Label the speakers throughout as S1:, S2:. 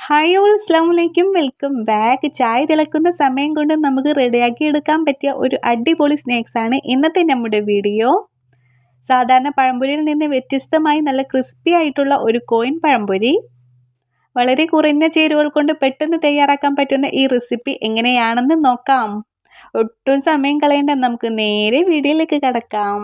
S1: Hi all, അസ്സലാമു അലൈക്കും. Welcome back. ചായ തിളക്കുന്ന സമയം കൊണ്ട് നമുക്ക് റെഡിയാക്കി എടുക്കാൻ പറ്റിയ ഒരു അടിപൊളി സ്നാക്സാണ് ഇന്നത്തെ നമ്മുടെ വീഡിയോ. സാധാരണ പഴംപൊരിയിൽ നിന്ന് വ്യത്യസ്തമായി നല്ല ക്രിസ്പി ആയിട്ടുള്ള ഒരു കോയിൻ പഴംപൊരി. വളരെ കുറഞ്ഞ ചേരുവകൾ കൊണ്ട് പെട്ടെന്ന് തയ്യാറാക്കാൻ പറ്റുന്ന ഈ റെസിപ്പി എങ്ങനെയാണെന്ന് നോക്കാം. ഒട്ടും സമയം കളയേണ്ട, നമുക്ക് നേരെ വീഡിയോയിലേക്ക് കടക്കാം.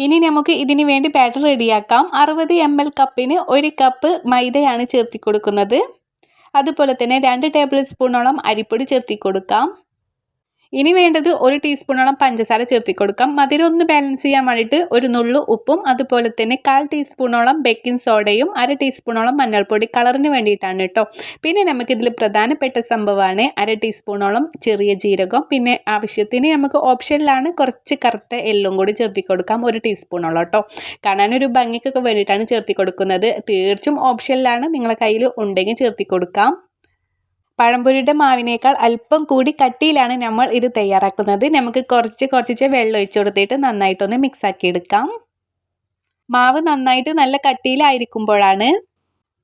S1: ഇനി നമുക്ക് ഇതിന് വേണ്ടി ബാറ്റർ റെഡിയാക്കാം. 60 ml കപ്പിന് 1 കപ്പ് മൈദയാണ് ചേർത്തി കൊടുക്കുന്നത്. അതുപോലെ തന്നെ 2 ടേബിൾ സ്പൂണോളം അരിപ്പൊടി ചേർത്തി കൊടുക്കാം. ഇനി വേണ്ടത് 1 ടീസ്പൂണോളം പഞ്ചസാര ചേർത്തി കൊടുക്കാം. മധുരം ഒന്ന് ബാലൻസ് ചെയ്യാൻ വേണ്ടിയിട്ട് ഒരു നുള്ളു ഉപ്പും അതുപോലെ തന്നെ 1/4 ടീസ്പൂണോളം ബേക്കിംഗ് സോഡയും 1/2 ടീസ്പൂണോളം മഞ്ഞൾപ്പൊടി കളറിന് വേണ്ടിയിട്ടാണ് കേട്ടോ. പിന്നെ നമുക്കിതിൽ പ്രധാനപ്പെട്ട സംഭവമാണ് 1/2 ടീസ്പൂണോളം ചെറിയ ജീരകം. പിന്നെ ആവശ്യത്തിന് നമുക്ക് ഓപ്ഷനിലാണ് കുറച്ച് കറുത്ത എള്ളും കൂടി ചേർത്തി കൊടുക്കാം, 1 ടീസ്പൂണോളം കേട്ടോ. കാണാനൊരു ഭംഗിക്കൊക്കെ വേണ്ടിയിട്ടാണ് ചേർത്തി കൊടുക്കുന്നത്. തീർച്ചയായും ഓപ്ഷനിലാണ്, നിങ്ങളുടെ കയ്യിൽ ഉണ്ടെങ്കിൽ ചേർത്തി കൊടുക്കാം. പഴംപൊരിയുടെ മാവിനേക്കാൾ അല്പം കൂടി കട്ടിയിലാണ് നമ്മൾ ഇത് തയ്യാറാക്കുന്നത്. നമുക്ക് കുറച്ച് വെള്ളം ഒഴിച്ചു കൊടുത്തിട്ട് നന്നായിട്ടൊന്ന് മിക്സാക്കി എടുക്കാം. മാവ് നന്നായിട്ട് നല്ല കട്ടിയിലായിരിക്കുമ്പോഴാണ്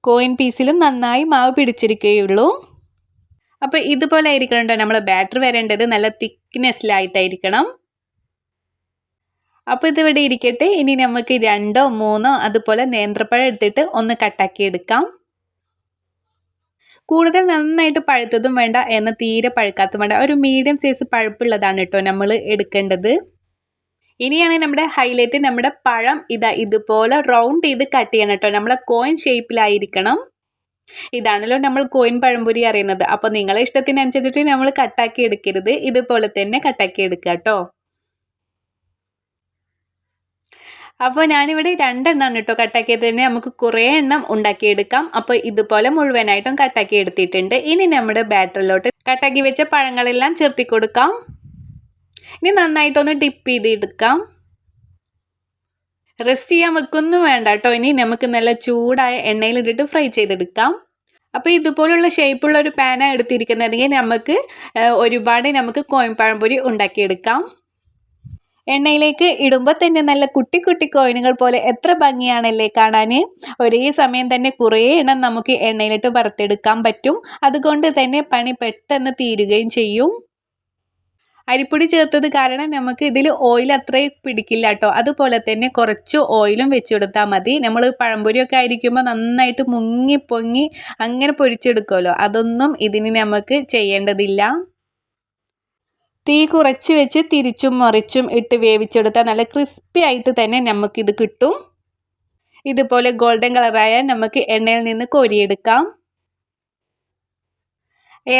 S1: കോയിൻ പീസിലും നന്നായി മാവ് പിടിച്ചിരിക്കുകയുള്ളൂ. അപ്പോൾ ഇതുപോലെ ആയിരിക്കണം കേട്ടോ നമ്മൾ ബാറ്റർ വരേണ്ടത്, നല്ല തിക്നെസ്സിലായിട്ടായിരിക്കണം. അപ്പോൾ ഇതിവിടെ ഇരിക്കട്ടെ. ഇനി നമുക്ക് 2 or 3 അതുപോലെ നേന്ത്രപ്പഴം എടുത്തിട്ട് ഒന്ന് കട്ടാക്കി എടുക്കാം. കൂടുതൽ നന്നായിട്ട് പഴുത്തതും വേണ്ട, എന്നാൽ തീരെ പഴുക്കാത്തതും വേണ്ട, ഒരു മീഡിയം സൈസ് പഴുപ്പുള്ളതാണ് കേട്ടോ നമ്മൾ എടുക്കേണ്ടത്. ഇനിയാണ് നമ്മുടെ ഹൈലൈറ്റ്. നമ്മുടെ പഴം ഇതുപോലെ റൗണ്ട് ചെയ്ത് കട്ട് ചെയ്യണം കേട്ടോ. നമ്മളെ കോയിൻ ഷേപ്പിലായിരിക്കണം. ഇതാണല്ലോ നമ്മൾ കോയിൻ പഴംപൊരി അറിയുന്നത്. അപ്പോൾ നിങ്ങളെ ഇഷ്ടത്തിനനുസരിച്ചിട്ട് നമ്മൾ കട്ടാക്കി എടുക്കരുത്, ഇതുപോലെ തന്നെ കട്ടാക്കി എടുക്കുക കേട്ടോ. അപ്പോൾ ഞാനിവിടെ 2 എണ്ണമാണ് കേട്ടോ കട്ടാക്കിയത്. തന്നെ നമുക്ക് കുറേ എണ്ണം ഉണ്ടാക്കിയെടുക്കാം. അപ്പോൾ ഇതുപോലെ മുഴുവനായിട്ടും കട്ടാക്കി എടുത്തിട്ടുണ്ട്. ഇനി നമ്മുടെ ബാറ്ററിലോട്ട് കട്ടാക്കി വെച്ച പഴങ്ങളെല്ലാം ചേർത്തി കൊടുക്കാം. ഇനി നന്നായിട്ടൊന്ന് ഡിപ്പ് ചെയ്തെടുക്കാം. റെസ്റ്റ് ചെയ്യാൻ വെക്കൊന്നും വേണ്ട കേട്ടോ. ഇനി നമുക്ക് നല്ല ചൂടായ എണ്ണയിലിട്ടിട്ട് ഫ്രൈ ചെയ്തെടുക്കാം. അപ്പോൾ ഇതുപോലുള്ള ഷേപ്പുള്ള ഒരു പാനാണ് എടുത്തിരിക്കുന്നതെങ്കിൽ നമുക്ക് കോയിൻ പഴംപൊരി ഉണ്ടാക്കിയെടുക്കാം. എണ്ണയിലേക്ക് ഇടുമ്പോൾ തന്നെ നല്ല കുട്ടി കോയിനുകൾ പോലെ എത്ര ഭംഗിയാണല്ലേ കാണാൻ. ഒരേ സമയം തന്നെ കുറേ എണ്ണം നമുക്ക് എണ്ണയിലിട്ട് വറുത്തെടുക്കാൻ പറ്റും. അതുകൊണ്ട് തന്നെ പണി പെട്ടെന്ന് തീരുകയും ചെയ്യും. അരിപ്പൊടി ചേർത്തത് കാരണം നമുക്ക് ഇതിൽ ഓയിൽ അത്രയും പിടിക്കില്ല കേട്ടോ. അതുപോലെ തന്നെ കുറച്ച് ഓയിലും വെച്ച് കൊടുത്താൽ മതി. നമ്മൾ പഴംപൊരിയൊക്കെ ആയിരിക്കുമ്പോൾ നന്നായിട്ട് മുങ്ങി പൊങ്ങി അങ്ങനെ പൊരിച്ചെടുക്കുമല്ലോ, അതൊന്നും ഇതിന് നമുക്ക് ചെയ്യേണ്ടതില്ല. തീ കുറച്ച് വെച്ച് തിരിച്ചും മറിച്ചും ഇട്ട് വേവിച്ചെടുത്താൽ നല്ല ക്രിസ്പി ആയിട്ട് തന്നെ നമുക്കിത് കിട്ടും. ഇതുപോലെ ഗോൾഡൻ കളറായാൽ നമുക്ക് എണ്ണയിൽ നിന്ന് കോരിയെടുക്കാം.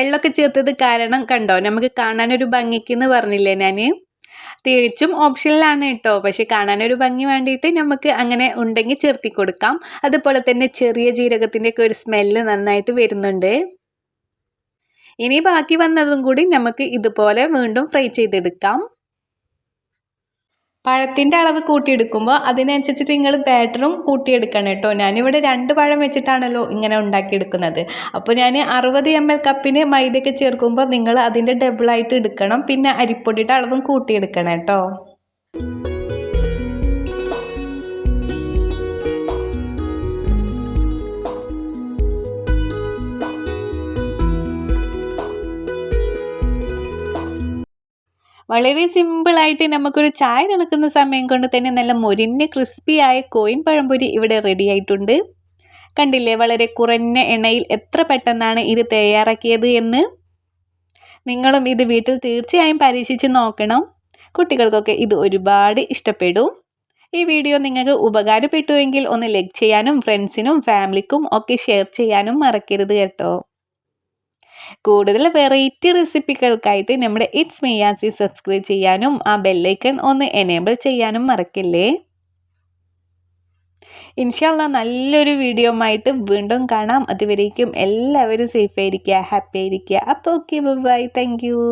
S1: എള്ളൊക്കെ ചേർത്തത് കാരണം കണ്ടോ, നമുക്ക് കാണാനൊരു ഭംഗിക്കെന്ന് പറഞ്ഞില്ലേ ഞാൻ. തിരിച്ചും ഓപ്ഷനിലാണ് കേട്ടോ, പക്ഷെ കാണാനൊരു ഭംഗി വേണ്ടിയിട്ട് നമുക്ക് അങ്ങനെ ഉണ്ടെങ്കിൽ ചേർത്തി കൊടുക്കാം. അതുപോലെ തന്നെ ചെറിയ ജീരകത്തിൻ്റെയൊക്കെ ഒരു സ്മെല്ല് നന്നായിട്ട് വരുന്നുണ്ട്. ഇനി ബാക്കി വന്നതും കൂടി നമുക്ക് ഇതുപോലെ വീണ്ടും ഫ്രൈ ചെയ്തെടുക്കാം. പഴത്തിൻ്റെ അളവ് കൂട്ടിയെടുക്കുമ്പോൾ അതിനനുസരിച്ചിട്ട് നിങ്ങൾ ബാറ്ററും കൂട്ടിയെടുക്കണം കേട്ടോ. ഞാനിവിടെ 2 പഴം വെച്ചിട്ടാണല്ലോ ഇങ്ങനെ ഉണ്ടാക്കിയെടുക്കുന്നത്. അപ്പോൾ ഞാൻ 60 ml കപ്പിന് മൈദയൊക്കെ ചേർക്കുമ്പോൾ നിങ്ങൾ അതിൻ്റെ ഡബിളായിട്ട് എടുക്കണം. പിന്നെ അരിപ്പൊടിയുടെ അളവും കൂട്ടിയെടുക്കണം കേട്ടോ. വളരെ സിമ്പിളായിട്ട് നമുക്കൊരു ചായ തിളക്കുന്ന സമയം കൊണ്ട് തന്നെ നല്ല മൊരിഞ്ഞ ക്രിസ്പിയായ കോയിൻ പഴംപൊരി ഇവിടെ റെഡി ആയിട്ടുണ്ട്. കണ്ടില്ലേ, വളരെ കുറഞ്ഞ എണ്ണയിൽ എത്ര പെട്ടെന്നാണ് ഇത് തയ്യാറാക്കിയത് എന്ന്. നിങ്ങളും ഇത് വീട്ടിൽ തീർച്ചയായും പരീക്ഷിച്ച് നോക്കണം. കുട്ടികൾക്കൊക്കെ ഇത് ഒരുപാട് ഇഷ്ടപ്പെടും. ഈ വീഡിയോ നിങ്ങൾക്ക് ഉപകാരപ്പെട്ടുവെങ്കിൽ ഒന്ന് ലൈക്ക് ചെയ്യാനും ഫ്രണ്ട്സിനും ഫാമിലിക്കും ഒക്കെ ഷെയർ ചെയ്യാനും മറക്കരുത് കേട്ടോ. കൂടുതൽ വെറൈറ്റി റെസിപ്പികൾക്കായിട്ട് നമ്മുടെ ഇറ്റ്സ് മീ യാസി സബ്സ്ക്രൈബ് ചെയ്യാനും ആ ബെല്ലൈക്കൺ ഒന്ന് എനേബിൾ ചെയ്യാനും മറക്കില്ലേ. ഇൻഷാ അല്ലാഹ് നല്ലൊരു വീഡിയോ ആയിട്ട് വീണ്ടും കാണാം. അതുവരേക്കും എല്ലാവരും സേഫ് ആയിരിക്കുക, ഹാപ്പി ആയിരിക്കുക. അപ്പോൾ ഓക്കെ, ബൈ, താങ്ക് യു.